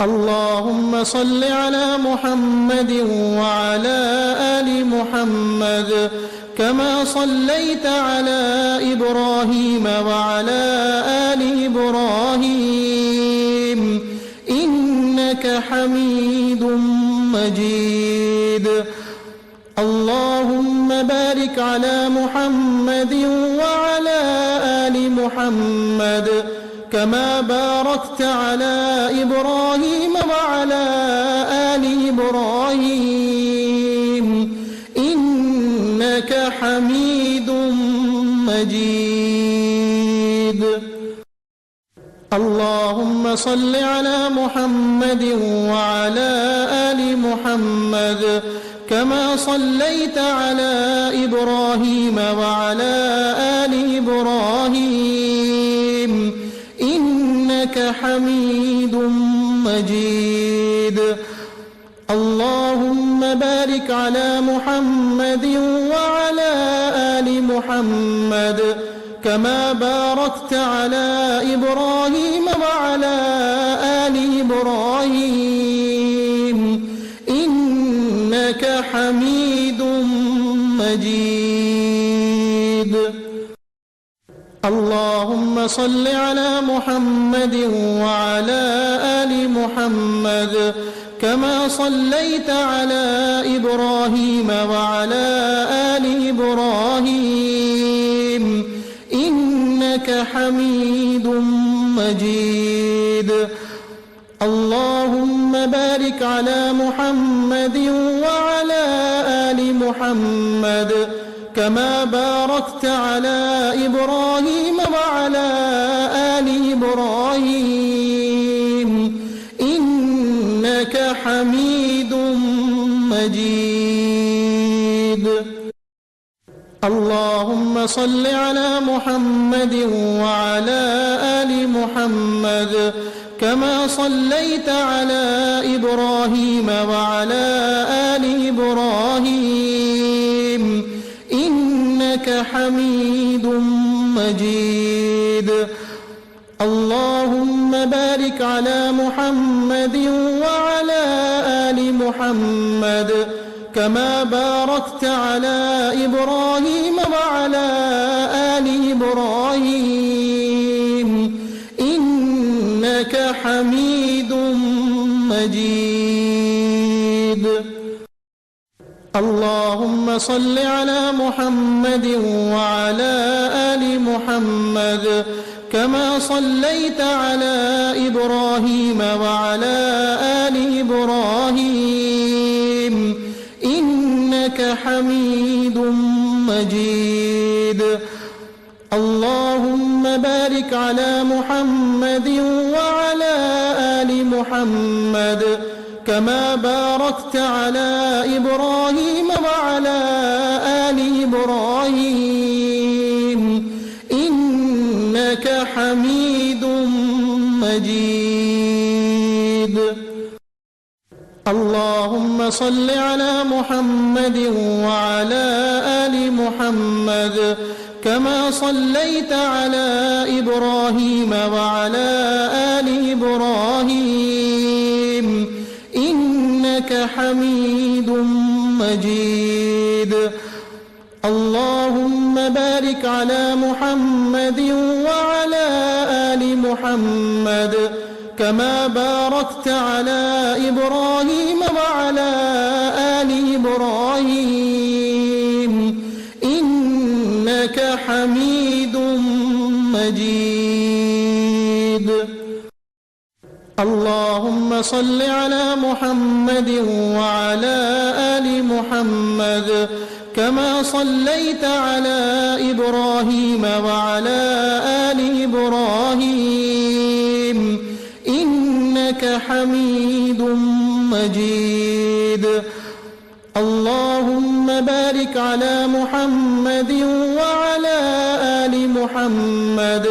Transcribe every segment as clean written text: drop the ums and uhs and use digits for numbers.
اللهم صل على محمد وعلى آل محمد كما صليت على إبراهيم وعلى آل إبراهيم إنك حميد مجيد. اللهم بارك على محمد وعلى آل محمد كما باركت على إبراهيم وعلى آل إبراهيم إنك حميد مجيد. اللهم صل على محمد وعلى آل محمد كما صليت على إبراهيم وعلى آل إبراهيم إنك حميد مجيد. اللهم بارك على محمد وعلى آل محمد كما باركت على إبراهيم وعلى آل إبراهيم إنك حميد مجيد. اللهم صل على محمد وعلى آل محمد كما صليت على إبراهيم وعلى آل إبراهيم إنك حميد مجيد. اللهم بارك على محمد وعلى آل محمد كما باركت على إبراهيم وعلى آل إبراهيم إنك حميد مجيد. اللهم صل على محمد وعلى آل محمد كما صليت على إبراهيم وعلى آل إبراهيم إنك حميد مجيد. اللهم بارك على محمد وعلى آل محمد كما باركت على إبراهيم وعلى آل إبراهيم إنك حميد مجيد. اللهم صل على محمد وعلى آل محمد كما صليت على إبراهيم وعلى آل إبراهيم إنك حميد مجيد. اللهم بارك على محمد وعلى آل محمد كما باركت على إبراهيم وعلى آل إبراهيم إنك حميد مجيد. اللهم صل على محمد وعلى آل محمد كما صليت على إبراهيم وعلى آل إبراهيم إنك حميد مجيد. اللهم بارك على محمد وعلى آل محمد كما باركت على إبراهيم وعلى آل إبراهيم إنك حميد مجيد. اللهم صل على محمد وعلى آل محمد كما صليت على إبراهيم وعلى آل إبراهيم إنك حميد مجيد. اللهم بارك على محمد وعلى آل محمد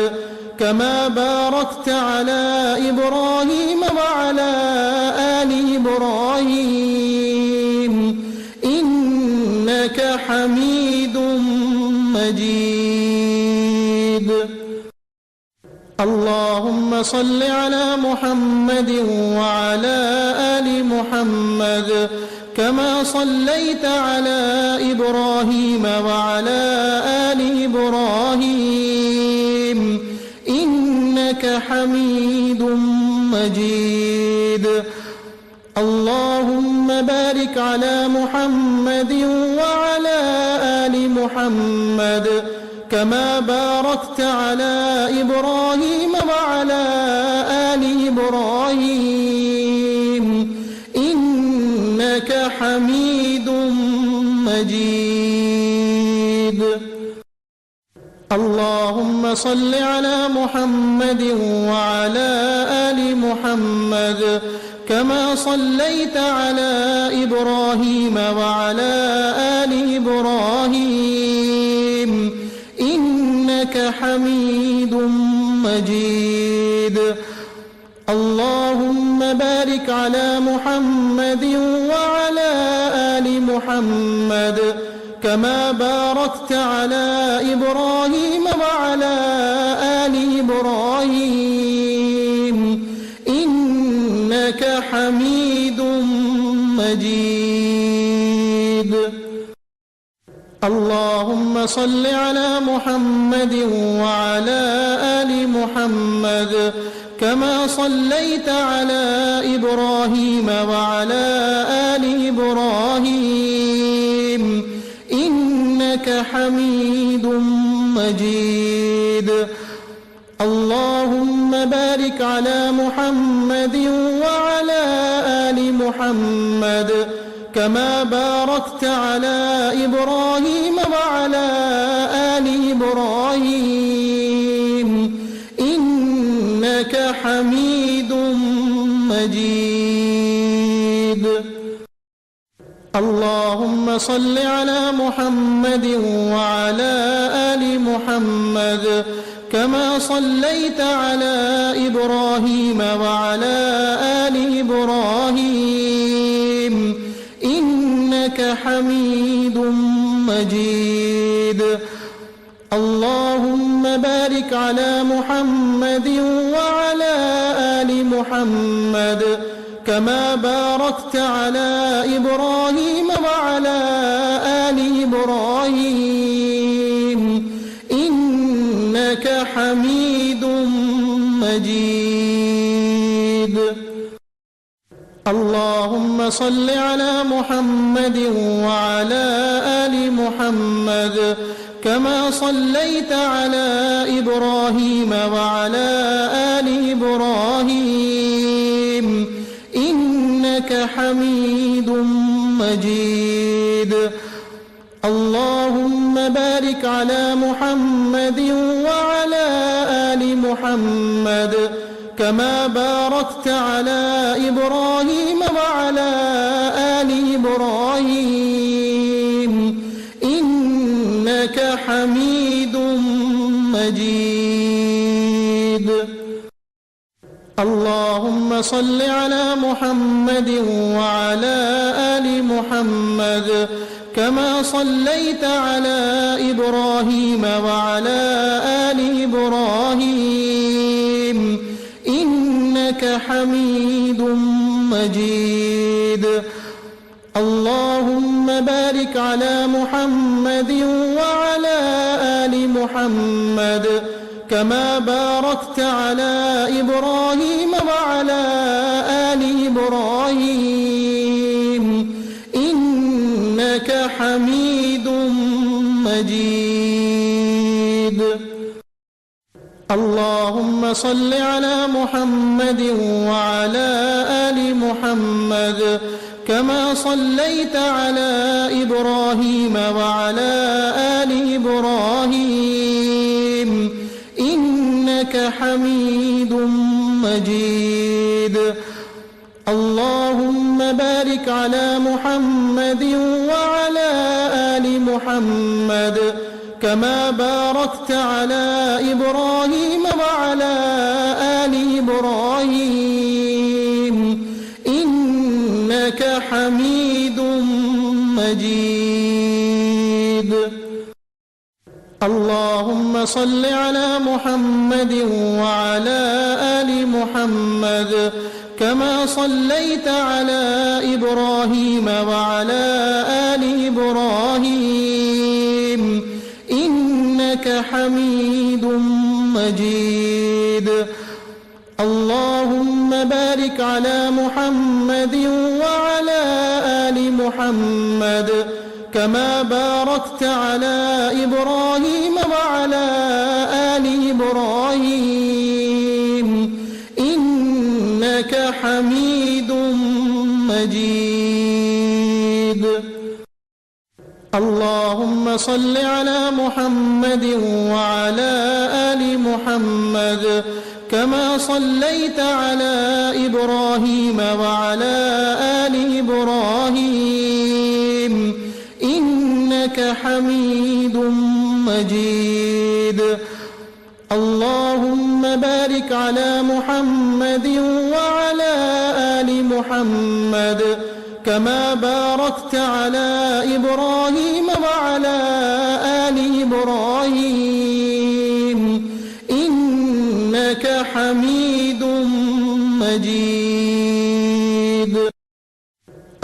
كما باركت على إبراهيم وعلى آل إبراهيم إنك حميد مجيد. اللهم صل على محمد وعلى آل محمد كما صليت على إبراهيم وعلى آل إبراهيم إنك حميد مجيد. اللهم بارك على محمد وعلى آل محمد كما باركت على إبراهيم وعلى آل إبراهيم إنك حميد مجيد. اللهم صل على محمد وعلى آل محمد كما صليت على إبراهيم وعلى آل إبراهيم إنك حميد مجيد. اللهم بارك على محمد وعلى آل محمد كما باركت على إبراهيم وعلى آل إبراهيم إنك حميد مجيد. اللهم صل على محمد وعلى آل محمد كما صليت على إبراهيم وعلى آل إبراهيم إنك حميد مجيد. اللهم بارك على محمد وعلى آل محمد كما باركت على إبراهيم وعلى آل إبراهيم إنك حميد مجيد. اللهم صل على محمد وعلى آل محمد كما صليت على إبراهيم وعلى آل إبراهيم إنك حميد مجيد. اللهم بارك على محمد وعلى آل محمد كما باركت على إبراهيم وعلى آل إبراهيم إنك حميد مجيد. اللهم صل على محمد وعلى آل محمد كما صليت على إبراهيم وعلى آل إبراهيم إنك حميد مجيد. اللهم بارك على محمد وعلى آل محمد كما باركت على إبراهيم وعلى آل إبراهيم إنك حميد مجيد. اللهم صل على محمد وعلى آل محمد كما صليت على إبراهيم وعلى آل إبراهيم إنك حميد مجيد. اللهم بارك على محمد وعلى آل محمد كما باركت على إبراهيم وعلى آل إبراهيم إنك حميد مجيد. اللهم صل على محمد وعلى آل محمد كما صليت على إبراهيم وعلى آل إبراهيم إنك حميد مجيد. اللهم بارك على محمد وعلى آل محمد كما باركت على إبراهيم وعلى آل إبراهيم إنك حميد مجيد. اللهم صل على محمد وعلى آل محمد كما صليت على إبراهيم وعلى آل إبراهيم إنك حميد مجيد. اللهم بارك على محمد وعلى آل محمد كما باركت على إبراهيم وعلى آل إبراهيم إنك حميد مجيد. اللهم صل على محمد وعلى آل محمد كما صليت على إبراهيم وعلى آل إبراهيم إنك حميد مجيد. اللهم بارك على محمد وعلى آل محمد كما باركت على إبراهيم وعلى آل إبراهيم إنك حميد مجيد.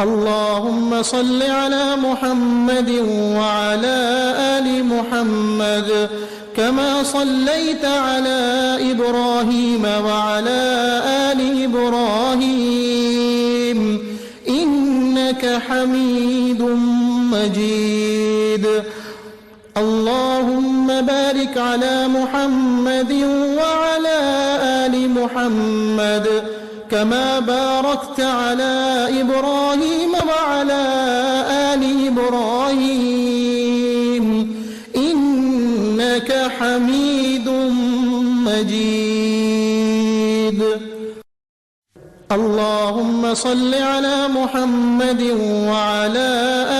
اللهم صل على محمد وعلى آل محمد كما صليت على إبراهيم وعلى آل إبراهيم إنك حميد مجيد. اللهم بارك على محمد وعلى آل محمد كما باركت على إبراهيم وعلى آل إبراهيم إنك حميد مجيد. اللهم صل على محمد وعلى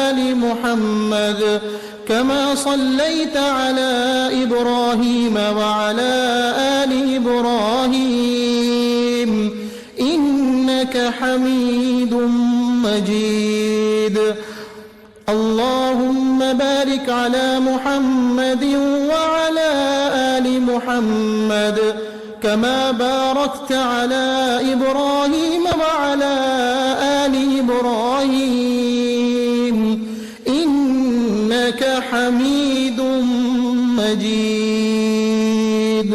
آل محمد كما صليت على إبراهيم وعلى آل إبراهيم إنك حميد مجيد. اللهم بارك على محمد وعلى آل محمد كما باركت على إبراهيم وعلى آل إبراهيم إنك حميد مجيد.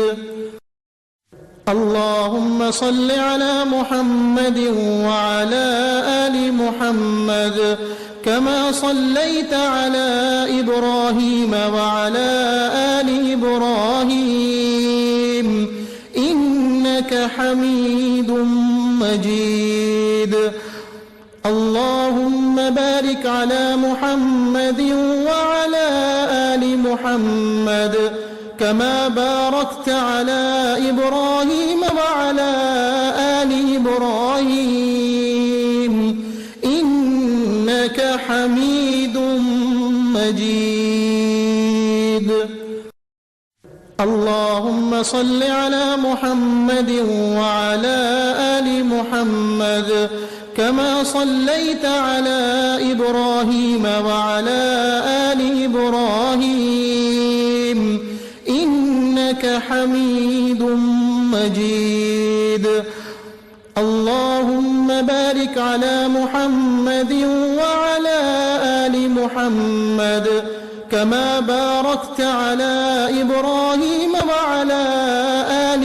اللهم صل على محمد وعلى آل محمد كما صليت على إبراهيم وعلى آل إبراهيم إنك حميد مجيد. اللهم بارك على محمد وعلى آل محمد كما باركت على إبراهيم وعلى آل إبراهيم إنك حميد مجيد. اللهم صل على محمد وعلى آل محمد كما صليت على إبراهيم وعلى آل إبراهيم إنك حميد مجيد. اللهم بارك على محمد وعلى آل محمد كما باركت على إبراهيم وعلى آل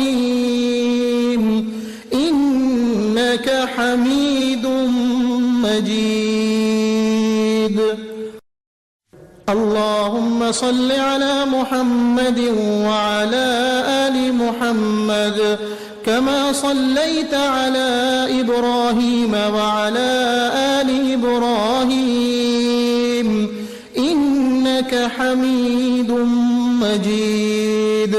إبراهيم إنك حميد مجيد. اللهم صل على محمد وعلى آل محمد كما صليت على إبراهيم وعلى آل إبراهيم إنك حميد مجيد.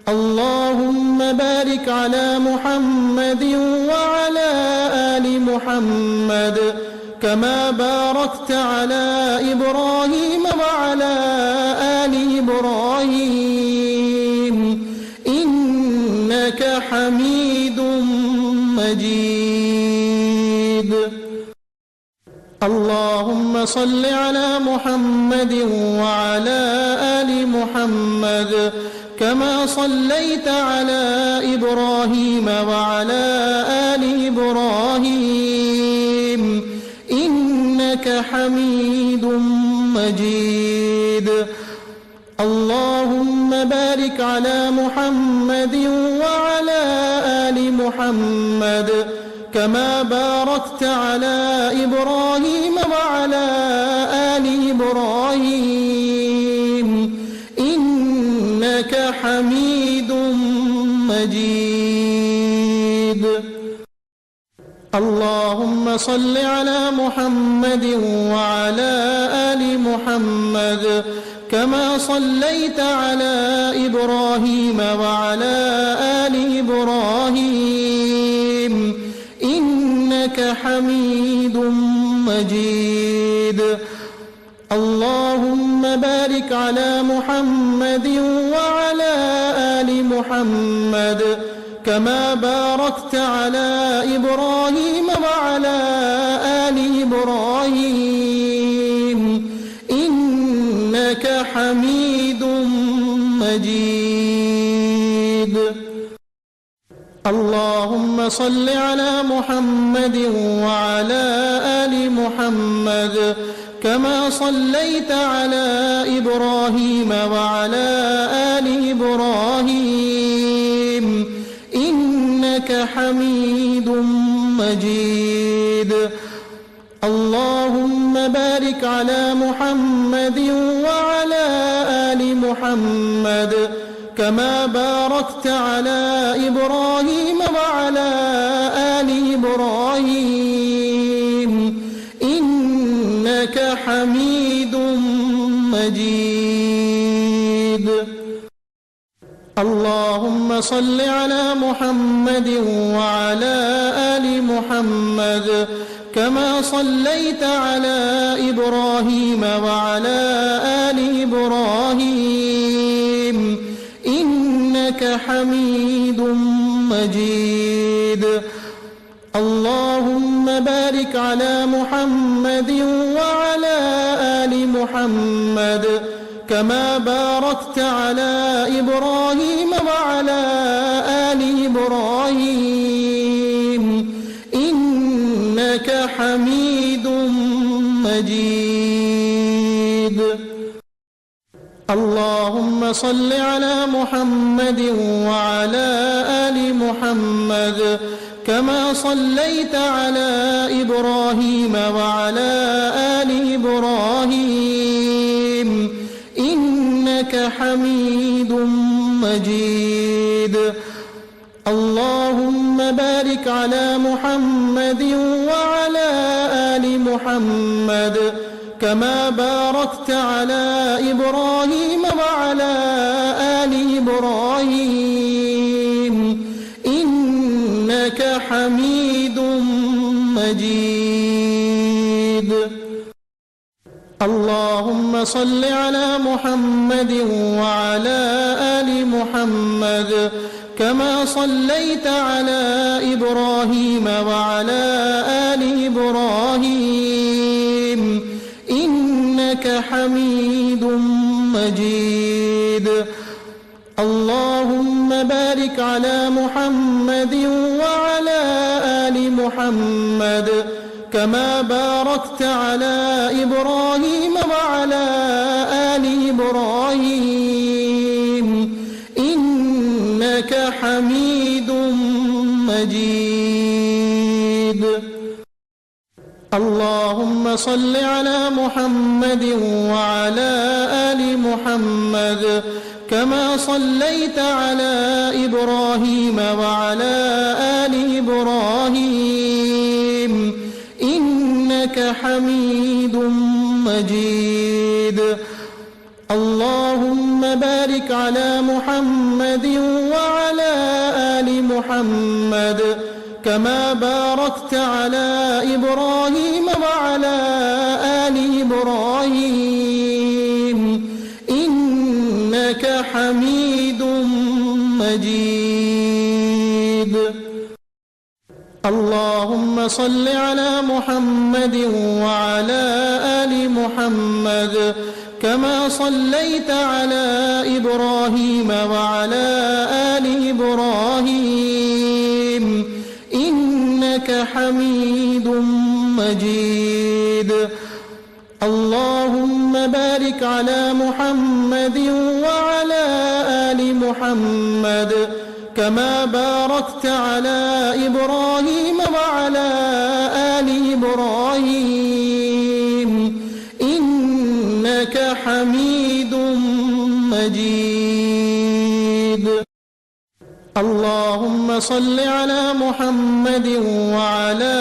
اللهم بارك على محمد وعلى آل محمد كما باركت على إبراهيم وعلى آل إبراهيم إنك حميد مجيد. اللهم صل على محمد وعلى آل محمد كما صليت على إبراهيم وعلى آل إبراهيم إنك حميد مجيد. اللهم بارك على محمد وعلى آل محمد كما باركت على إبراهيم وعلى آل إبراهيم إنك حميد مجيد. اللهم صل على محمد وعلى آل محمد كما صليت على إبراهيم وعلى آل إبراهيم إنك حميد مجيد. اللهم بارك على محمد وعلى آل محمد كما باركت على إبراهيم وعلى آل إبراهيم إنك حميد مجيد. اللهم صل على محمد وعلى آل محمد كما صليت على إبراهيم وعلى آل إبراهيم إنك حميد مجيد. اللهم بارك على محمد وعلى آل محمد كما باركت على إبراهيم وعلى آل إبراهيم إنك حميد مجيد. اللهم صل على محمد وعلى آل محمد كما صليت على إبراهيم وعلى آل إبراهيم إنك حميد مجيد. اللهم بارك على محمد وعلى آل محمد كما باركت على إبراهيم وعلى آل إبراهيم إنك حميد مجيد. اللهم صل على محمد وعلى آل محمد كما صليت على إبراهيم وعلى آل إبراهيم إنك حميد مجيد. اللهم بارك على محمد وعلى آل محمد كما باركت على إبراهيم وعلى آل إبراهيم إنك حميد مجيد. اللهم صل على محمد وعلى آل محمد كما صليت على إبراهيم وعلى آل إبراهيم إنك حميد مجيد. اللهم بارك على محمد وعلى آل محمد كما باركت على إبراهيم وعلى آل إبراهيم إنك حميد مجيد. اللهم صل على محمد وعلى آل محمد كما صليت على إبراهيم وعلى آل إبراهيم إنك حميد مجيد. اللهم بارك على محمد وعلى آل محمد كما باركت على إبراهيم وعلى آل إبراهيم إنك حميد مجيد. اللهم صل على محمد وعلى آل محمد كما صليت على إبراهيم وعلى آل إبراهيم إنك حميد مجيد. اللهم بارك على محمد وعلى آل محمد كما باركت على إبراهيم وعلى آل إبراهيم إنك حميد مجيد. اللهم صل على محمد وعلى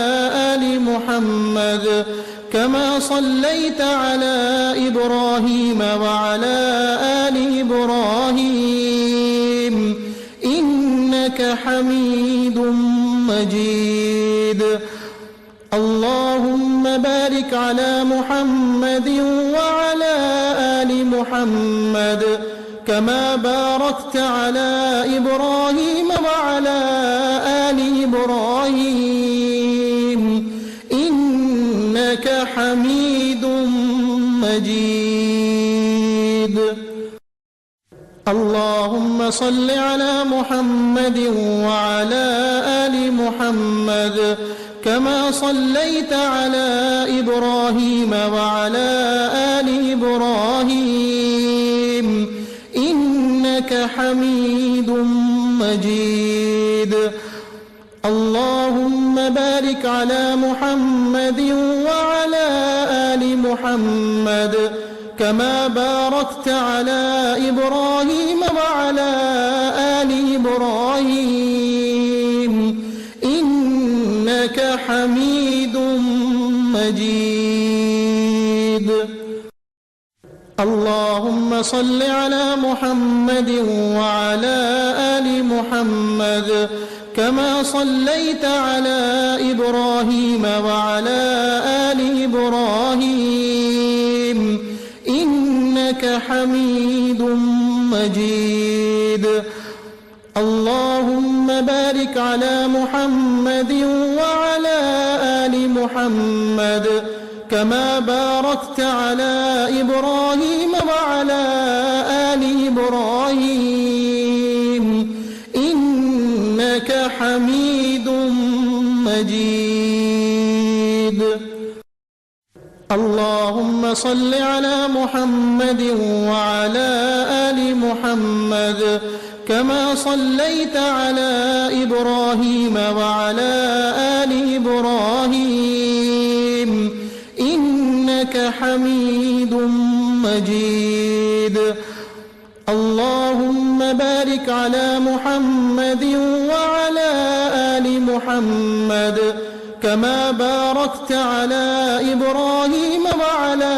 آل محمد كما صليت على إبراهيم وعلى آل إبراهيم إنك حميد مجيد. اللهم بارك على محمد وعلى آل محمد كما باركت على إبراهيم وعلى آل إبراهيم إنك حميد مجيد. اللهم صل على محمد وعلى آل محمد كما صليت على إبراهيم وعلى آل إبراهيم إنك حميد مجيد. اللهم بارك على محمد وعلى آل محمد كما باركت على إبراهيم وعلى آل إبراهيم إنك حميد مجيد. اللهم صل على محمد وعلى آل محمد كما صليت على إبراهيم وعلى آل إبراهيم إنك حميد مجيد. اللهم بارك على محمد وعلى آل محمد كما باركت على إبراهيم وعلى آل إبراهيم إنك حميد مجيد. اللهم صل على محمد وعلى آل محمد كما صليت على إبراهيم وعلى آل إبراهيم إنك حميد مجيد. اللهم بارك على محمد وعلى آل محمد كما باركت على إبراهيم وعلى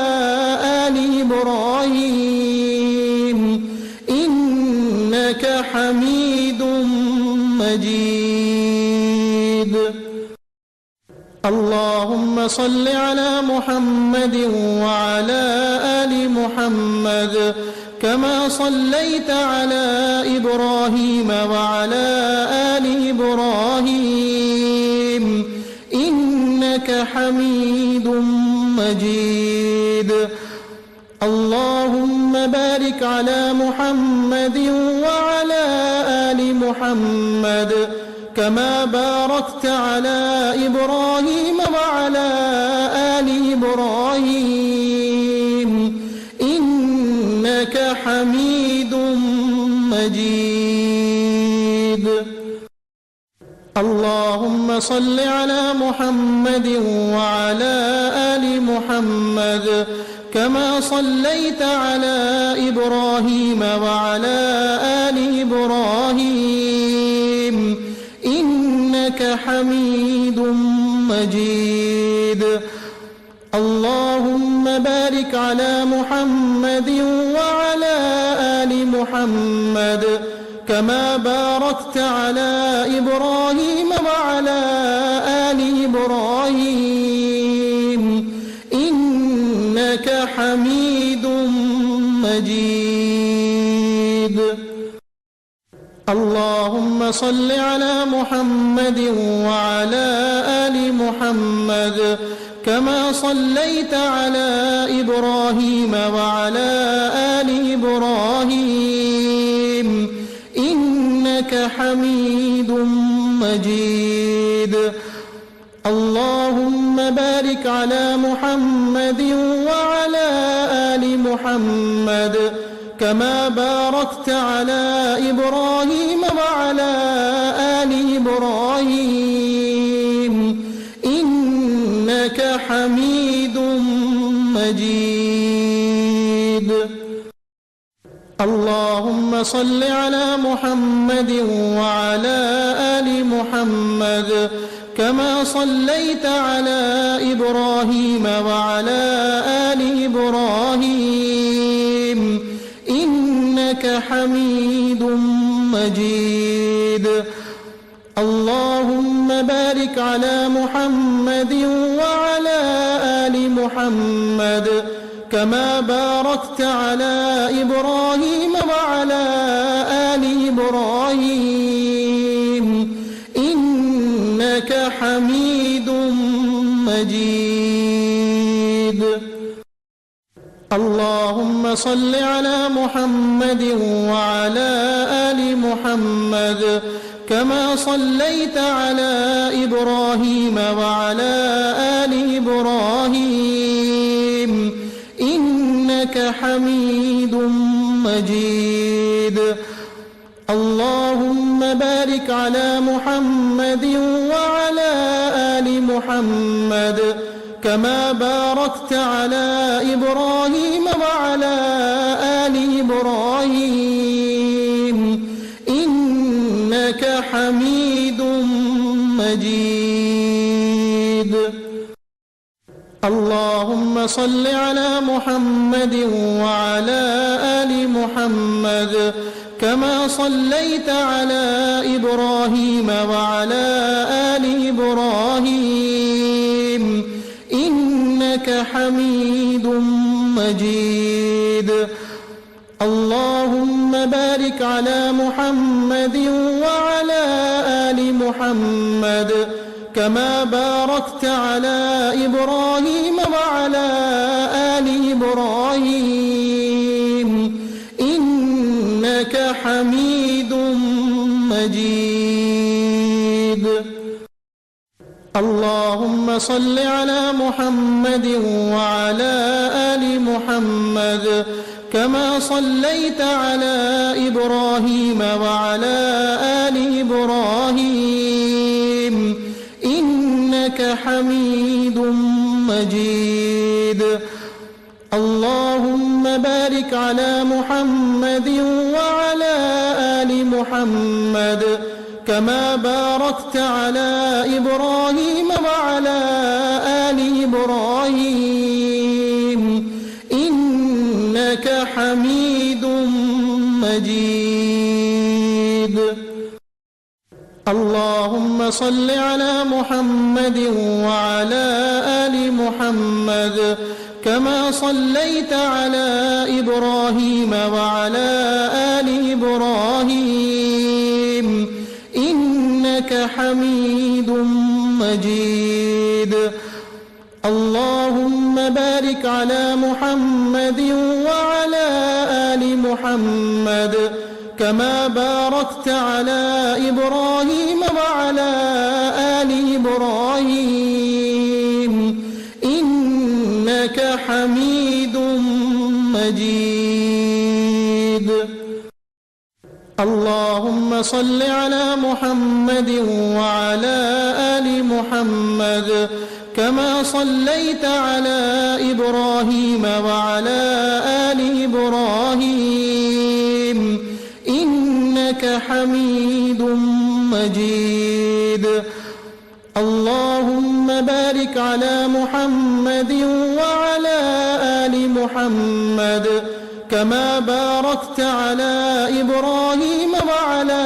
آل إبراهيم إنك حميد مجيد. اللهم صل على محمد وعلى آل محمد كما صليت على إبراهيم وعلى آل إبراهيم إنك حميد مجيد. اللهم بارك على محمد وعلى آل محمد كما باركت على إبراهيم وعلى آل إبراهيم إنك حميد مجيد. اللهم صل على محمد وعلى آل محمد كما صليت على إبراهيم وعلى آل إبراهيم إنك حميد مجيد. اللهم بارك على محمد وعلى آل محمد كما باركت على إبراهيم وعلى آل إبراهيم إنك حميد مجيد. اللهم صل على محمد وعلى آل محمد كما صليت على إبراهيم وعلى آل إبراهيم إنك حميد مجيد. اللهم بارك على محمد وعلى آل محمد كما باركت على إبراهيم وعلى آل إبراهيم إنك حميد مجيد. اللهم صل على محمد وعلى آل محمد كما صليت على إبراهيم وعلى آل إبراهيم إنك حميد مجيد. اللهم بارك على محمد وعلى آل محمد كما باركت على إبراهيم وعلى آل إبراهيم إنك حميد مجيد. اللهم صل على محمد وعلى آل محمد كما صليت على إبراهيم وعلى آل إبراهيم إنك حميد مجيد. اللهم بارك على محمد وعلى آل محمد كما باركت على إبراهيم وعلى آل إبراهيم إنك حميد مجيد. اللهم صل على محمد وعلى آل محمد كما صليت على إبراهيم وعلى آل إبراهيم إنك حميد مجيد. اللهم بارك على محمد وعلى آل محمد كما باركت على إبراهيم وعلى آل إبراهيم إنك حميد مجيد. اللهم صل على محمد وعلى آل محمد كما صليت على إبراهيم وعلى آل إبراهيم إنك حميد مجيد. اللهم بارك على محمد وعلى آل محمد كما باركت على إبراهيم وعلى آل إبراهيم إنك حميد مجيد. اللهم صل على محمد وعلى آل محمد كما صليت على إبراهيم وعلى آل إبراهيم إنك حميد مجيد. اللهم بارك على محمد وعلى آل محمد كما باركت على إبراهيم وعلى آل إبراهيم إنك حميد مجيد. اللهم صل على محمد وعلى آل محمد كما صليت على إبراهيم وعلى آل إبراهيم إنك حميد مجيد. اللهم بارك على محمد وعلى آل محمد كما باركت على إبراهيم وعلى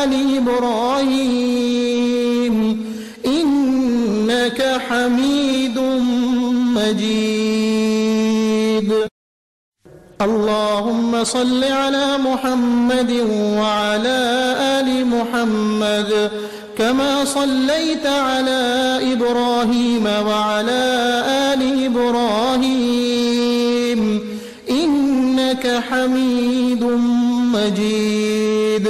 آل إبراهيم إنك حميد مجيد. اللهم صل على محمد وعلى آل محمد كما صليت على إبراهيم وعلى آل إبراهيم إنك حميد مجيد.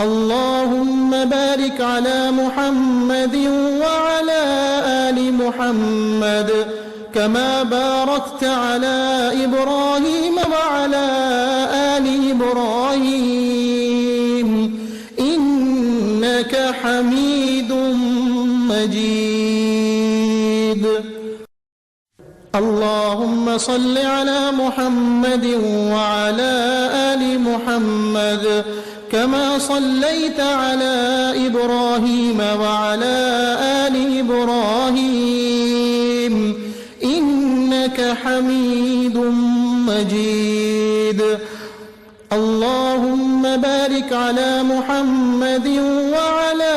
اللهم بارك على محمد وعلى آل محمد كما باركت على إبراهيم وعلى آل إبراهيم إنك حميد مجيد. اللهم صل على محمد وعلى آل محمد كما صليت على إبراهيم وعلى آل إبراهيم إنك حميد مجيد. اللهم بارك على محمد وعلى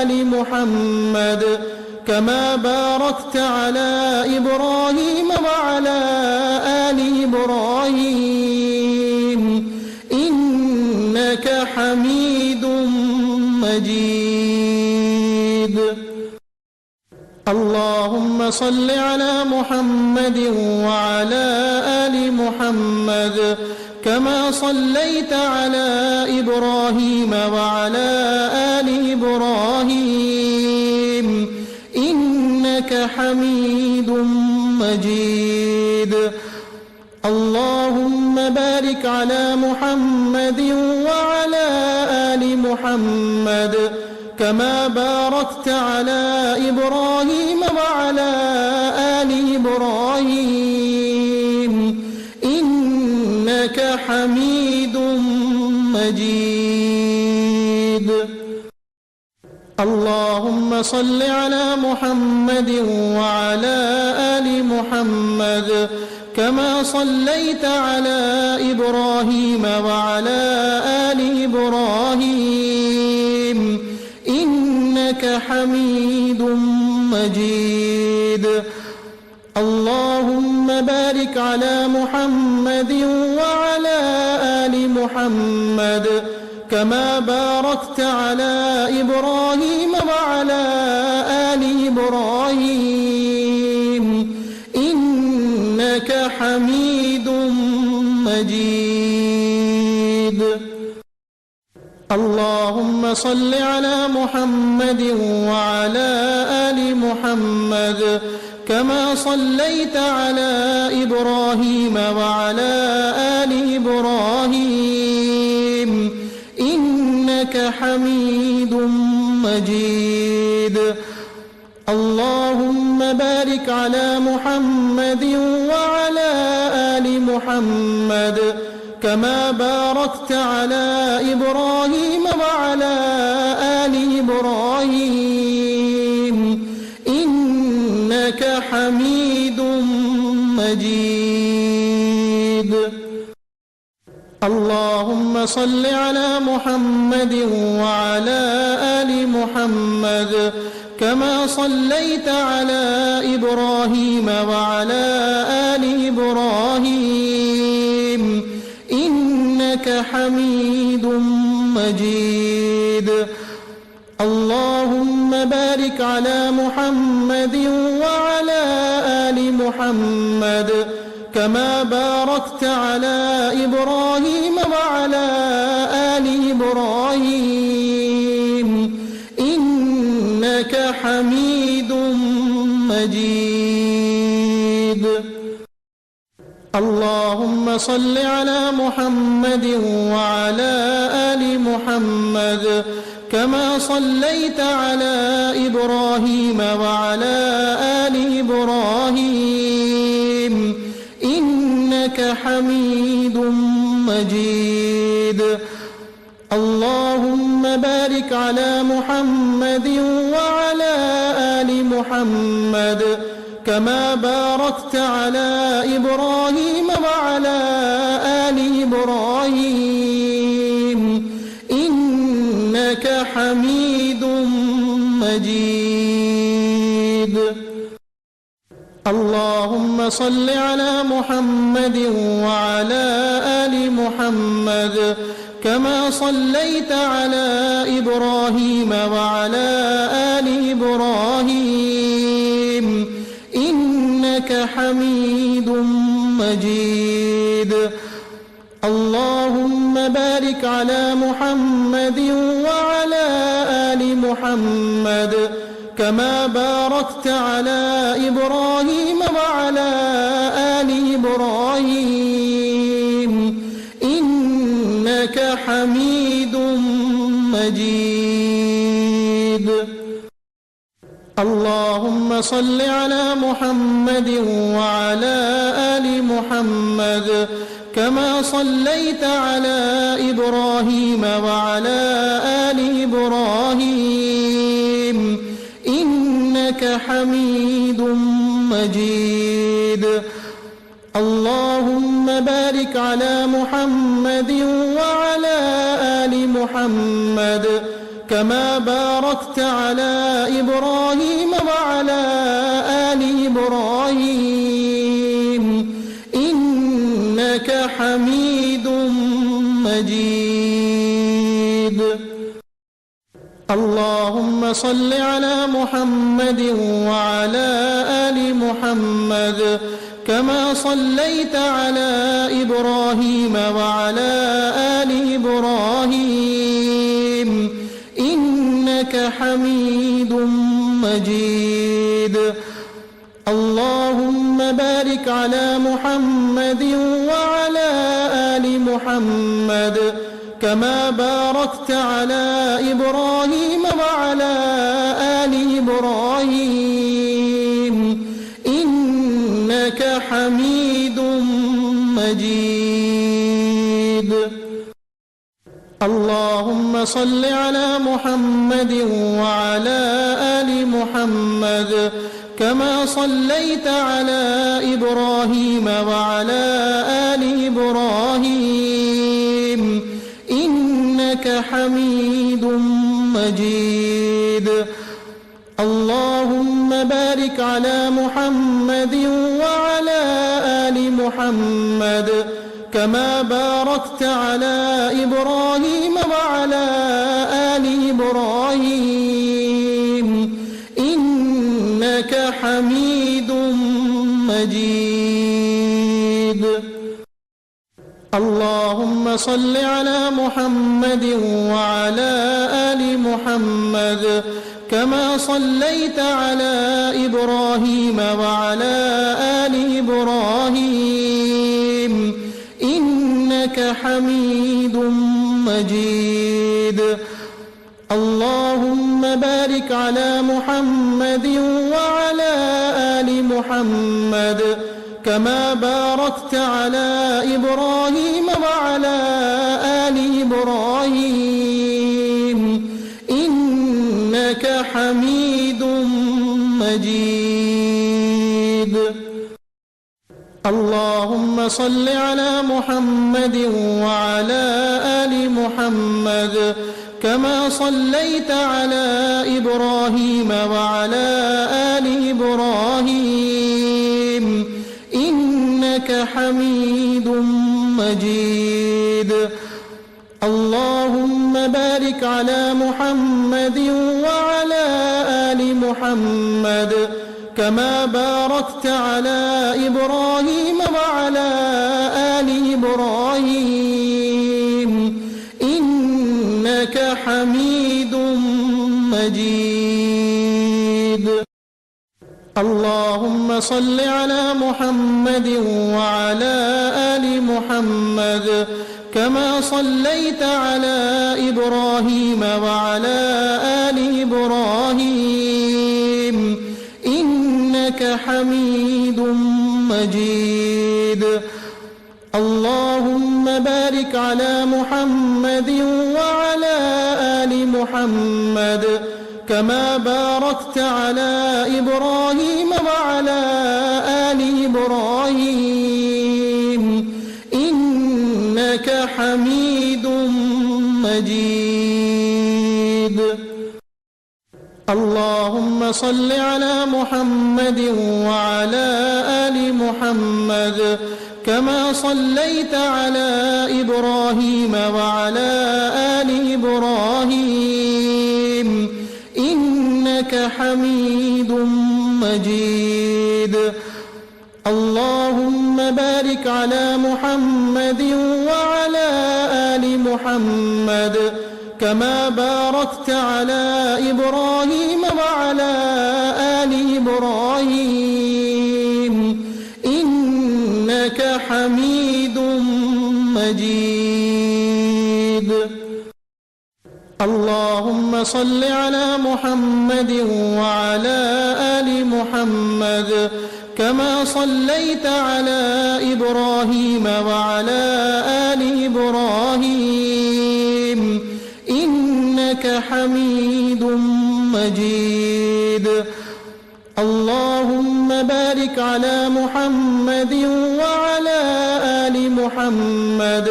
آل محمد كما باركت على إبراهيم وعلى آل إبراهيم إنك حميد مجيد. اللهم صل على محمد وعلى آل محمد كما صليت على إبراهيم وعلى آل إبراهيم إنك حميد مجيد. اللهم بارك على محمد وعلى آل محمد كما باركت على إبراهيم وعلى آل إبراهيم إنك حميد مجيد. اللهم صل على محمد وعلى آل محمد كما صليت على إبراهيم وعلى آل إبراهيم إنك حميد مجيد. اللهم بارك على محمد وعلى آل محمد كما باركت على إبراهيم وعلى آل إبراهيم إنك حميد مجيد. اللهم صل على محمد وعلى آل محمد كما صليت على إبراهيم وعلى آل إبراهيم إنك حميد مجيد. اللهم بارك على محمد وعلى آل محمد كما باركت على إبراهيم وعلى آل إبراهيم إنك حميد مجيد. اللهم صل على محمد وعلى آل محمد كما صليت على إبراهيم وعلى آل إبراهيم إنك حميد مجيد. اللهم بارك على محمد وعلى آل محمد كما باركت على إبراهيم وعلى آل إبراهيم إنك حميد مجيد. اللهم صل على محمد وعلى آل محمد كما صليت على إبراهيم وعلى آل إبراهيم إنك حميد مجيد. اللهم بارك على محمد وعلى آل محمد كما باركت على إبراهيم وعلى آل إبراهيم إنك حميد مجيد. اللهم صل على محمد وعلى آل محمد كما صليت على إبراهيم وعلى آل إبراهيم إنك حميد مجيد. اللهم بارك على محمد وعلى آل محمد كما باركت على إبراهيم وعلى آل إبراهيم إنك حميد مجيد. اللهم صل على محمد وعلى آل محمد كما صليت على إبراهيم وعلى آل إبراهيم إنك حميد مجيد. اللهم بارك على محمد وعلى آل محمد كما باركت على إبراهيم وعلى آل إبراهيم إنك حميد مجيد. اللهم صل على محمد وعلى آل محمد كما صليت على إبراهيم وعلى آل إبراهيم إنك حميد مجيد. اللهم بارك على محمد وعلى آل محمد كما باركت على إبراهيم وعلى آل إبراهيم إنك حميد مجيد. اللهم صل على محمد وعلى آل محمد كما صليت على إبراهيم وعلى آل إبراهيم إنك حميد مجيد. اللهم بارك على محمد وعلى آل محمد كما باركت على إبراهيم وعلى آل إبراهيم إنك حميد مجيد. اللهم صل على محمد وعلى آل محمد كما صليت على إبراهيم وعلى آل إبراهيم إنك حميد مجيد. اللهم بارك على محمد وعلى آل محمد كما باركت على إبراهيم وعلى آل إبراهيم إنك حميد مجيد. اللهم صل على محمد وعلى آل محمد كما صليت على إبراهيم وعلى آل إبراهيم إنك حميد مجيد. اللهم بارك على محمد وعلى آل محمد كما باركت على إبراهيم وعلى آل إبراهيم إنك حميد مجيد. اللهم صل على محمد وعلى آل محمد كما صليت على إبراهيم وعلى آل إبراهيم إنك حميد مجيد. اللهم بارك على محمد وعلى آل محمد كما باركت على إبراهيم وعلى آل إبراهيم إنك حميد مجيد. اللهم صل على محمد وعلى آل محمد كما صليت على إبراهيم وعلى آل إبراهيم إنك حميد مجيد. اللهم بارك على محمد وعلى آل محمد كما باركت على إبراهيم وعلى آل إبراهيم إنك حميد مجيد. اللهم صل على محمد وعلى آل محمد كما صليت على إبراهيم وعلى آل إبراهيم إنك حميد مجيد. اللهم بارك على محمد وعلى آل محمد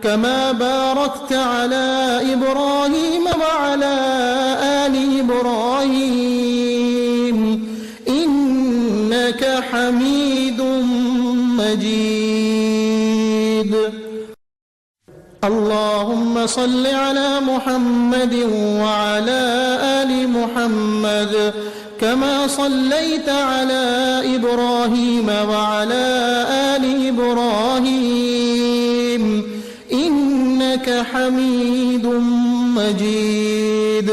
كما باركت على إبراهيم وعلى آل إبراهيم إنك حميد مجيد. اللهم صل على محمد وعلى آل محمد كما صليت على إبراهيم وعلى آل إبراهيم إنك حميد مجيد.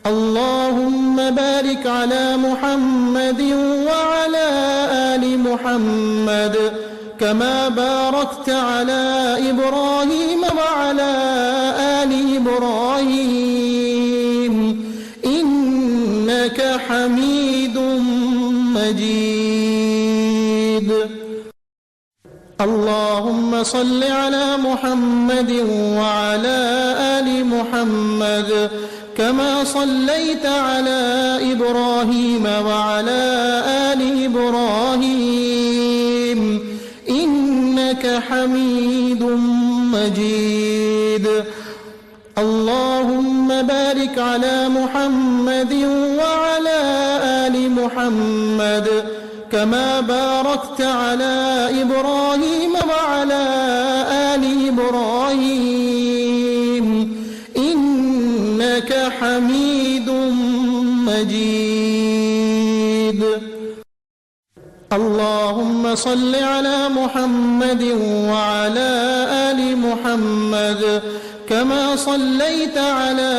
اللهم بارك على محمد وعلى آل محمد كما باركت على إبراهيم وعلى آل إبراهيم إنك حميد مجيد. اللهم صل على محمد وعلى آل محمد كما صليت على إبراهيم وعلى آل إبراهيم إنك حميد مجيد. اللهم بارك على محمد وعلى آل محمد كما باركت على إبراهيم وعلى آل إبراهيم إنك حميد مجيد. اللهم صل على محمد وعلى آل محمد كما صليت على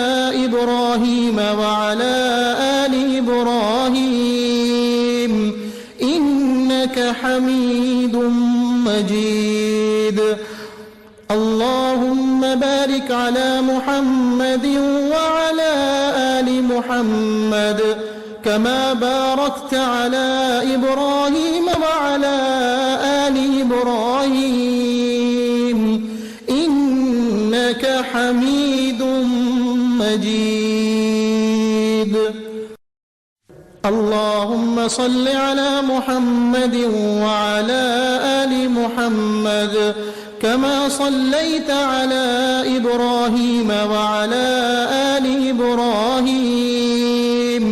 إبراهيم وعلى آل إبراهيم إنك حميد مجيد. اللهم بارك على محمد وعلى آل محمد كما باركت على إبراهيم وعلى آل إبراهيم إنك حميد مجيد. اللهم صل على محمد وعلى آل محمد كما صليت على إبراهيم وعلى آل إبراهيم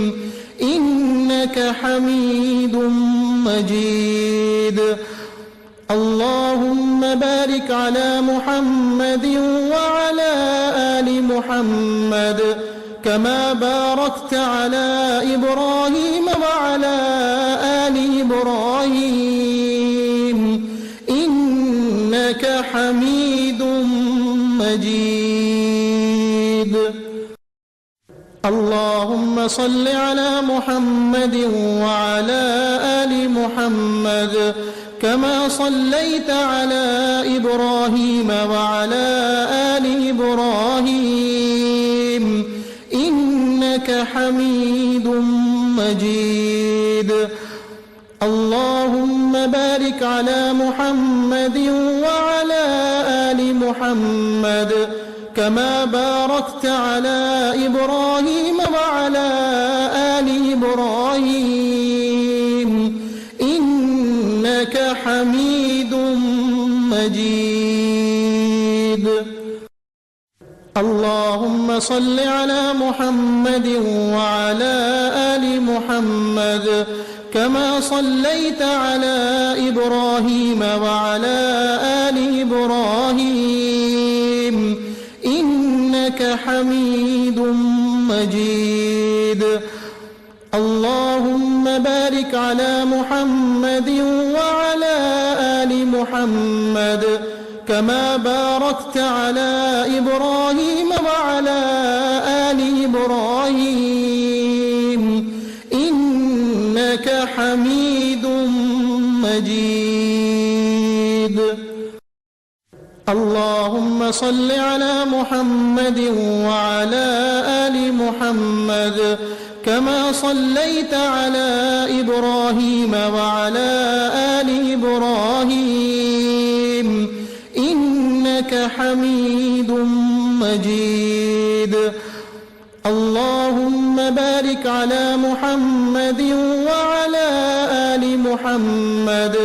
إنك حميد مجيد. اللهم بارك على محمد وعلى آل محمد كما باركت على إبراهيم وعلى آل إبراهيم إنك حميد مجيد. اللهم صل على محمد وعلى آل محمد كما صليت على إبراهيم وعلى آل إبراهيم إنك حميد مجيد. اللهم بارك على محمد وعلى آل محمد كما باركت على إبراهيم وعلى آل إبراهيم إنك حميد مجيد. اللهم صل على محمد وعلى آل محمد كما صليت على إبراهيم وعلى آل إبراهيم إنك حميد مجيد. اللهم بارك على محمد وعلى آل محمد كما باركت على إبراهيم وعلى آل إبراهيم إنك حميد مجيد. اللهم صل على محمد وعلى آل محمد كما صليت على إبراهيم وعلى آل إبراهيم إنك حميد مجيد. اللهم بارك على محمد وعلى آل محمد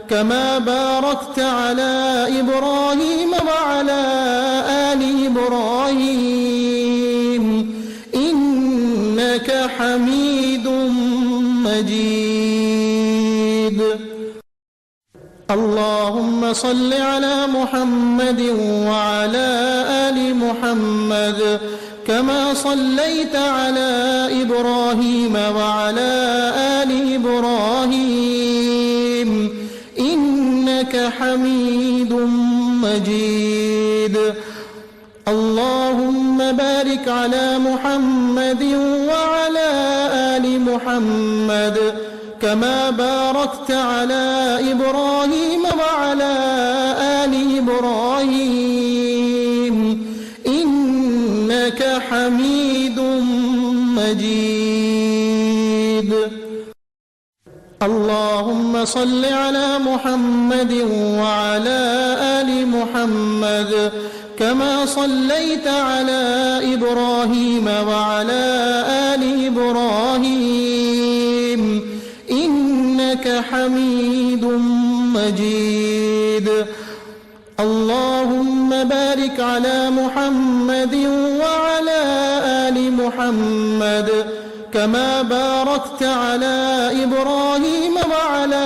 كما باركت على إبراهيم وعلى آل إبراهيم إنك حميد مجيد. اللهم صل على محمد وعلى آل محمد كما صليت على إبراهيم وعلى آل إبراهيم إنك حميد مجيد. اللهم بارك على محمد وعلى آل محمد كما باركت على إبراهيم وعلى آل إبراهيم إنك حميد مجيد. اللهم صل على محمد وعلى آل محمد كما صليت على إبراهيم وعلى آل إبراهيم إنك حميد مجيد. اللهم بارك على محمد وعلى آل محمد كما باركت على إبراهيم وعلى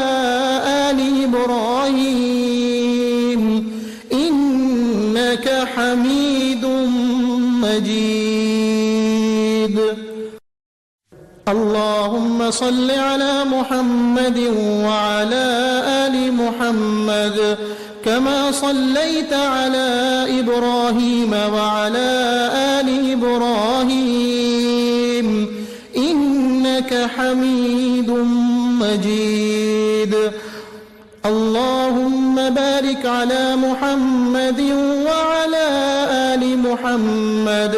آل إبراهيم إنك حميد مجيد. اللهم صل على محمد وعلى آل محمد كما صليت على إبراهيم وعلى آل إبراهيم إنك حميد مجيد. اللهم بارك على محمد وعلى آل محمد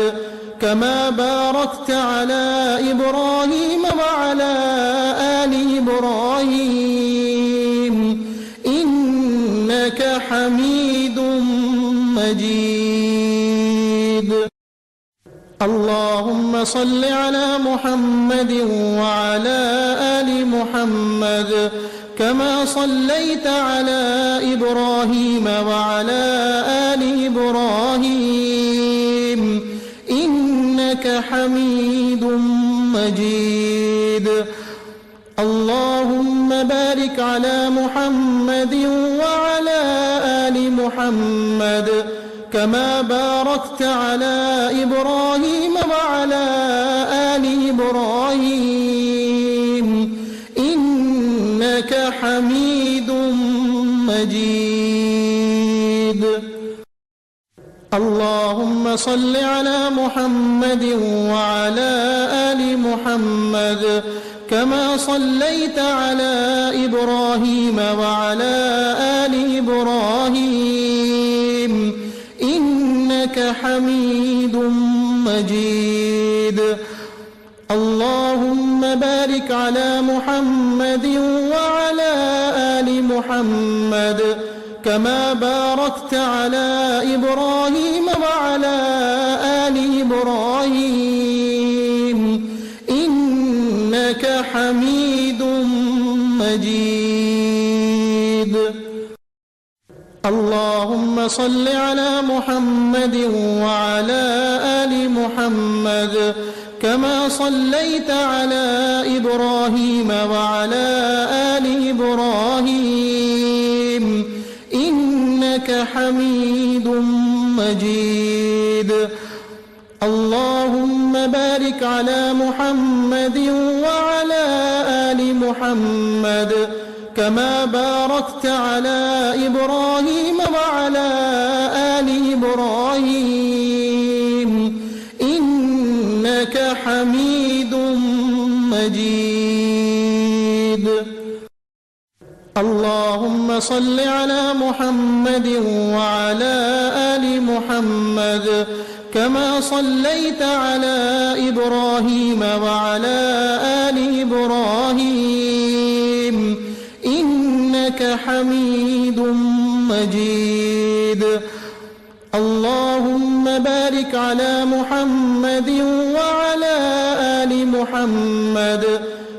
كما باركت على إبراهيم وعلى آل إبراهيم إنك حميد مجيد. اللهم صل على محمد وعلى آل محمد كما صليت على إبراهيم وعلى آل إبراهيم إنك حميد مجيد. اللهم بارك على محمد وعلى آل محمد كما باركت على إبراهيم وعلى آل إبراهيم إنك حميد مجيد. اللهم صل على محمد وعلى آل محمد كما صليت على إبراهيم وعلى آل إبراهيم إنك حميد مجيد. اللهم بارك على محمد وعلى آل محمد كما باركت على إبراهيم وعلى آل إبراهيم إنك حميد مجيد. اللهم صل على محمد وعلى آل محمد كما صليت على إبراهيم وعلى آل إبراهيم إنك حميد مجيد. اللهم بارك على محمد وعلى آل محمد كما باركت على إبراهيم وعلى آل إبراهيم إنك حميد مجيد. اللهم صل على محمد وعلى آل محمد كما صليت على إبراهيم وعلى آل إبراهيم إنك حميد مجيد. اللهم بارك على محمد وعلى آل محمد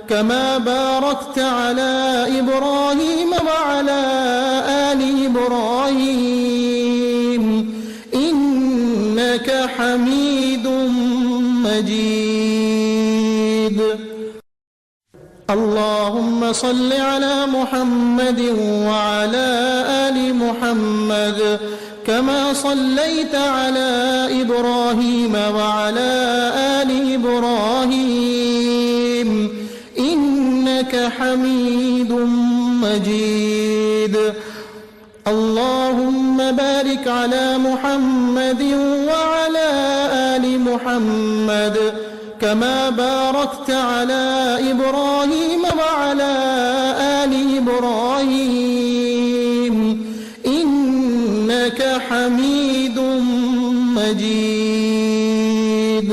كما باركت على إبراهيم وعلى آل إبراهيم إنك حميد مجيد. اللهم صل على محمد وعلى آل محمد كما صليت على إبراهيم وعلى آل إبراهيم إنك حميد مجيد. اللهم بارك على محمد وعلى آل محمد كما باركت على إبراهيم وعلى آل إبراهيم إنك حميد مجيد.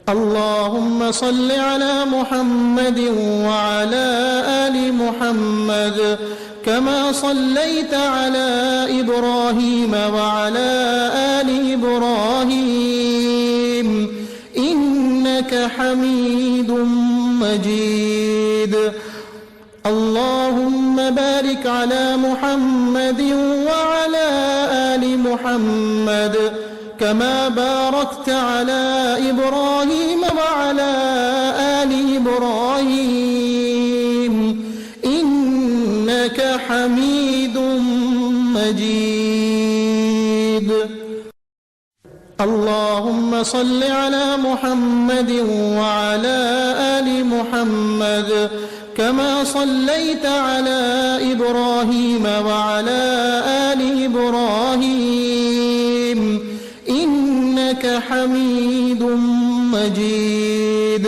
اللهم صل على محمد وعلى آل محمد كما صليت على إبراهيم وعلى آل إبراهيم إنك حميد مجيد. اللهم بارك على محمد وعلى آل محمد كما باركت على إبراهيم وعلى آل إبراهيم إنك حميد مجيد. اللهم صل على محمد وعلى آل محمد كما صليت على إبراهيم وعلى آل إبراهيم إنك حميد مجيد.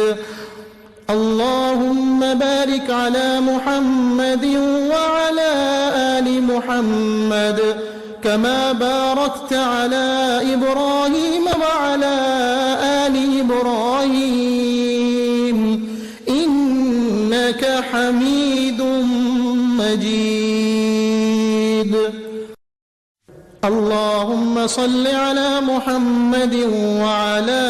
اللهم بارك على محمد وعلى آل محمد كما باركت على إبراهيم وعلى آل إبراهيم إنك حميد مجيد. اللهم صل على محمد وعلى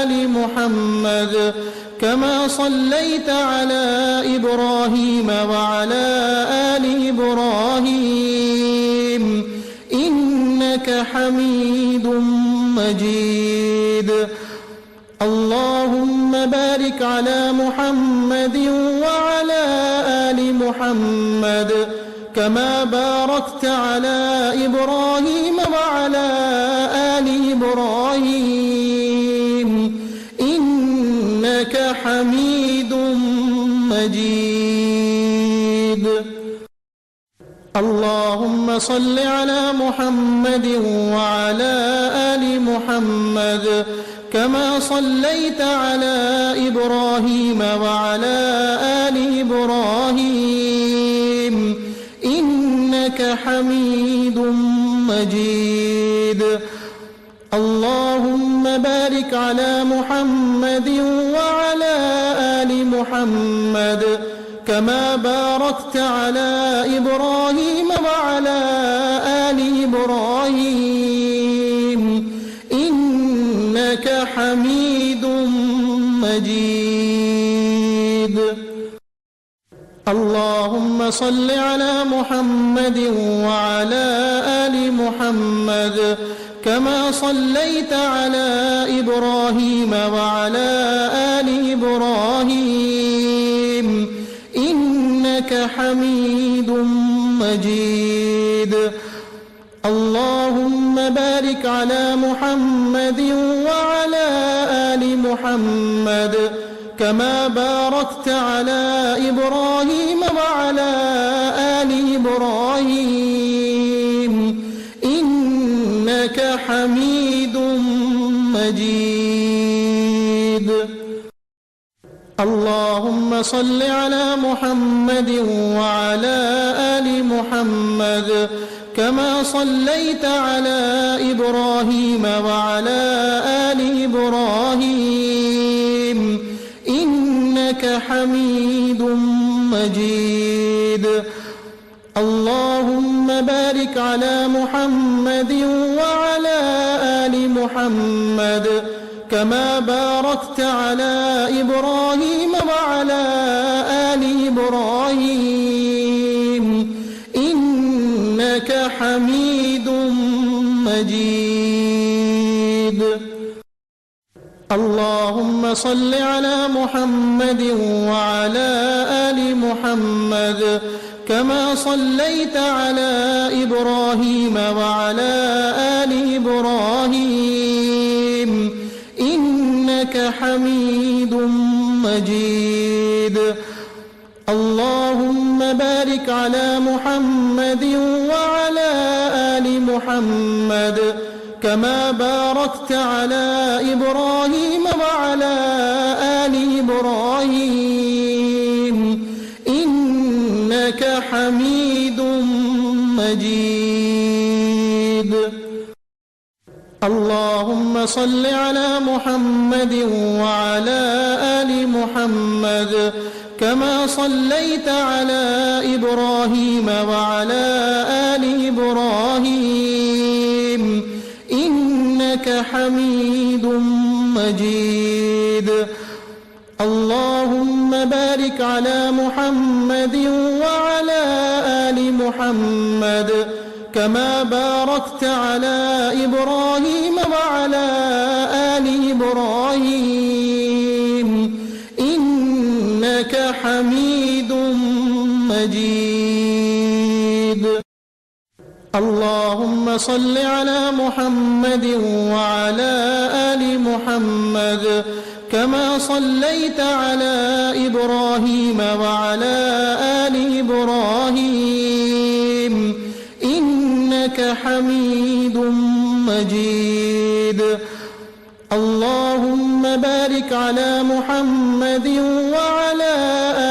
آل محمد كما صليت على إبراهيم وعلى آل إبراهيم إنك حميد مجيد. اللهم بارك على محمد وعلى آل محمد كما باركت على إبراهيم وعلى آل إبراهيم إنك حميد مجيد. اللهم صل على محمد وعلى آل محمد كما صليت على إبراهيم وعلى آل إبراهيم إنك حميد مجيد. اللهم بارك على محمد وعلى آل محمد كما باركت على إبراهيم وعلى آل إبراهيم إنك حميد مجيد. اللهم صل على محمد وعلى آل محمد كما صليت على إبراهيم وعلى آل إبراهيم إنك حميد مجيد. اللهم بارك على محمد وعلى آل محمد كما باركت على إبراهيم وعلى آل إبراهيم إنك حميد مجيد. اللهم صل على محمد وعلى آل محمد كما صليت على إبراهيم وعلى آل إبراهيم إنك حميد مجيد. اللهم بارك على محمد وعلى آل محمد كما باركت على إبراهيم وعلى آل إبراهيم إنك حميد مجيد. اللهم صل على محمد وعلى آل محمد كما صليت على إبراهيم وعلى آل إبراهيم إنك حميد مجيد. اللهم بارك على محمد وعلى آل محمد كما باركت على إبراهيم وعلى آل إبراهيم إنك حميد مجيد. اللهم صل على محمد وعلى آل محمد كما صليت على إبراهيم وعلى آل إبراهيم إنك حميد مجيد. اللهم بارك على محمد وعلى آل محمد كما باركت على إبراهيم وعلى آل إبراهيم إنك حميد مجيد. اللهم صل على محمد وعلى آل محمد كما صليت على إبراهيم وعلى آل إبراهيم إنك حميد مجيد. اللهم بارك على محمد وعلى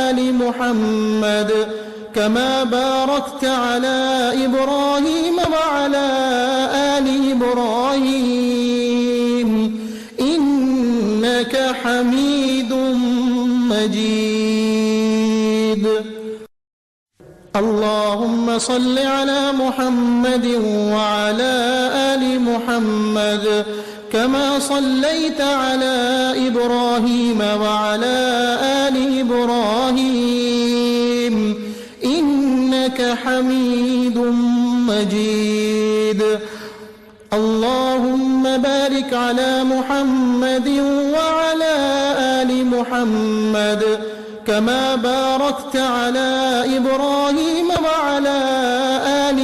آل محمد كما باركت على إبراهيم وعلى آل إبراهيم إنك حميد مجيد. اللهم صل على محمد وعلى آل محمد كما صليت على إبراهيم وعلى آل إبراهيم إنك حميد مجيد. اللهم بارك على محمد وعلى آل محمد كما باركت على إبراهيم وعلى آل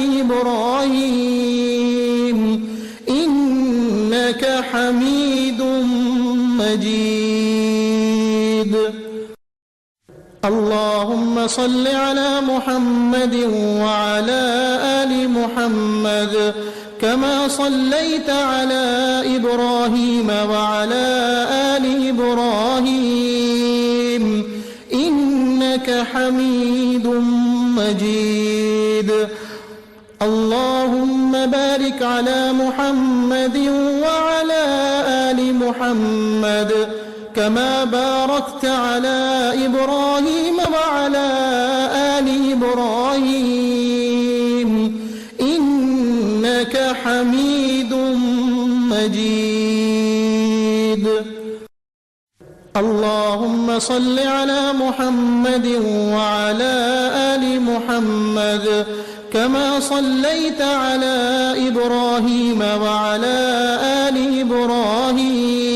إبراهيم إنك حميد مجيد. اللهم صل على محمد وعلى آل محمد كما صليت على إبراهيم وعلى آل إبراهيم إنك حميد مجيد. اللهم بارك على محمد وعلى آل محمد كما باركت على إبراهيم وعلى آل إبراهيم إنك حميد مجيد. اللهم اللهم صل على محمد وعلى آل محمد كما صليت على إبراهيم وعلى آل إبراهيم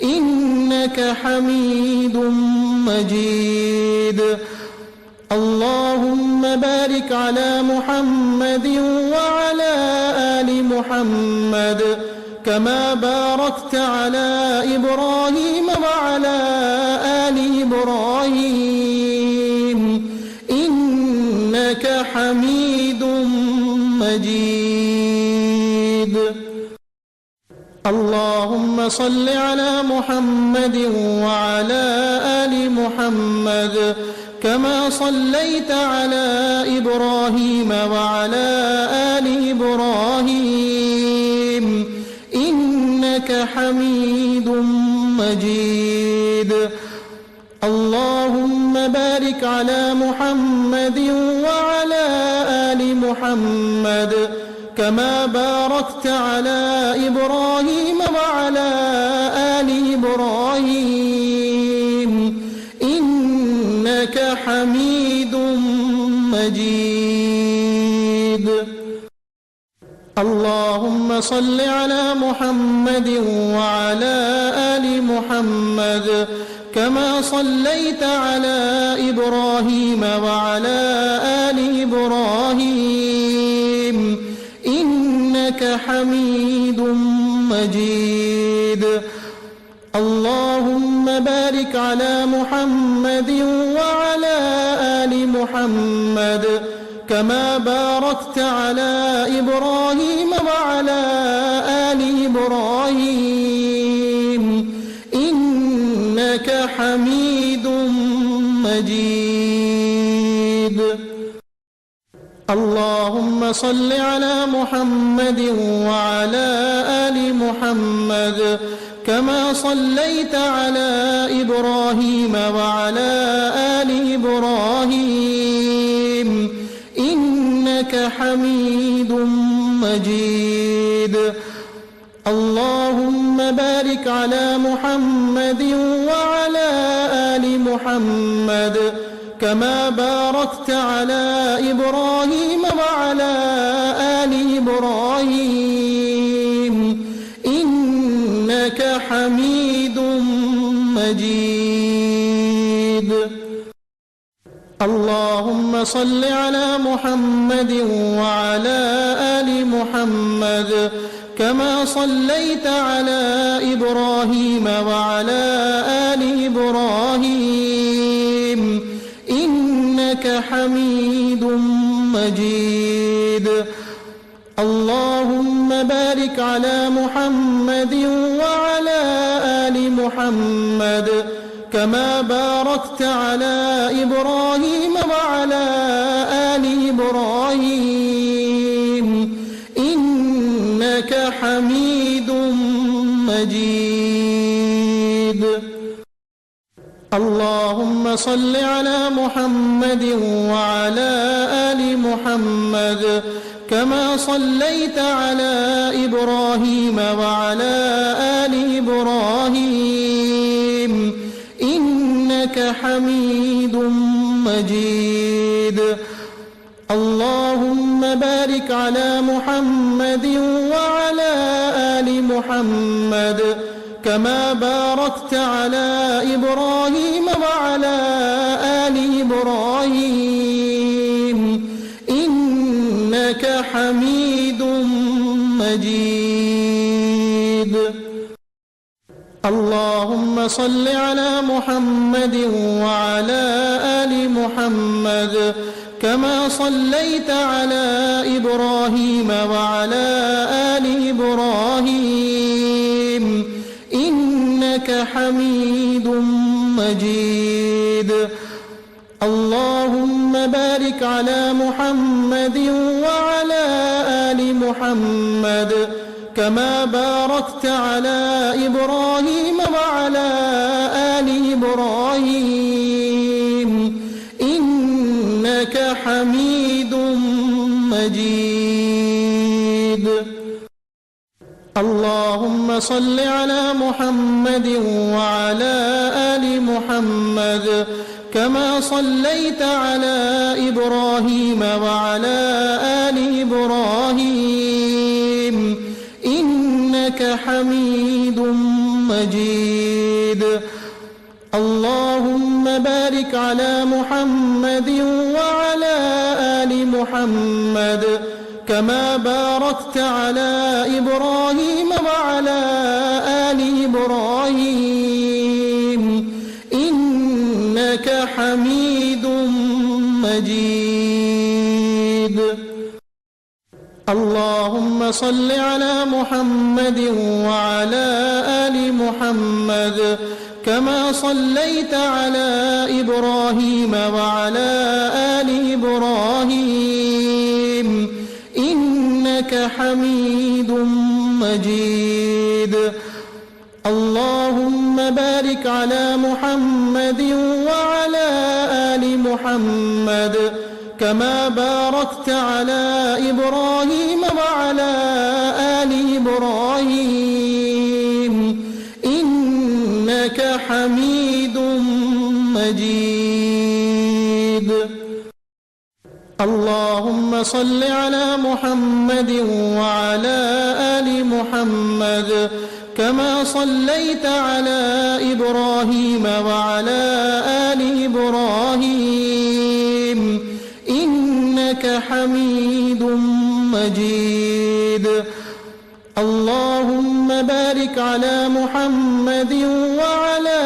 إنك حميد مجيد. اللهم بارك على محمد وعلى آل محمد كما باركت على إبراهيم وعلى آل إبراهيم إنك حميد مجيد. اللهم صل على محمد وعلى آل محمد كما صليت على إبراهيم وعلى آل إبراهيم إنك حميد مجيد. اللهم بارك على محمد وعلى آل محمد كما باركت على إبراهيم وعلى آل إبراهيم إنك حميد مجيد. اللهم صل على محمد وعلى آل محمد كما صليت على إبراهيم وعلى آل إبراهيم إنك حميد مجيد. اللهم بارك على محمد وعلى آل محمد كما باركت على إبراهيم وعلى آل إبراهيم إنك حميد مجيد. اللهم صل على محمد وعلى آل محمد كما صليت على إبراهيم وعلى آل إبراهيم إنك حميد مجيد. اللهم بارك على محمد وعلى آل محمد كما باركت على إبراهيم وعلى آل إبراهيم إنك حميد مجيد. اللهم صل على محمد وعلى آل محمد كما صليت على إبراهيم وعلى آل إبراهيم إنك حميد مجيد. اللهم بارك على محمد وعلى آل محمد كما باركت على إبراهيم وعلى آل إبراهيم إنك حميد مجيد. اللهم صل على محمد وعلى آل محمد كما صليت على إبراهيم وعلى آل إبراهيم إنك حميد مجيد. اللهم بارك على محمد وعلى آل محمد كما باركت على إبراهيم وعلى آل إبراهيم إنك حميد مجيد. اللهم صل على محمد وعلى آل محمد كما صليت على إبراهيم وعلى آل إبراهيم إنك حميد مجيد. اللهم بارك على محمد وعلى آل محمد كما باركت على إبراهيم وعلى آل إبراهيم إنك حميد مجيد. اللهم صل على محمد وعلى آل محمد كما صليت على إبراهيم وعلى آل إبراهيم إنك حميد مجيد. اللهم بارك على محمد وعلى آل محمد كما باركت على إبراهيم وعلى آل إبراهيم إنك حميد مجيد. اللهم صل على محمد وعلى آل محمد كما صليت على إبراهيم وعلى آل إبراهيم إنك حميد مجيد. اللهم بارك على محمد وعلى آل محمد كما باركت على إبراهيم وعلى آل إبراهيم إنك حميد مجيد. اللهم صل على محمد وعلى آل محمد كما صليت على إبراهيم وعلى آل إبراهيم إنك حميد مجيد. اللهم بارك على محمد وعلى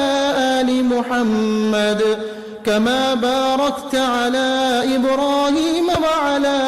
آل محمد كما باركت على إبراهيم وعلى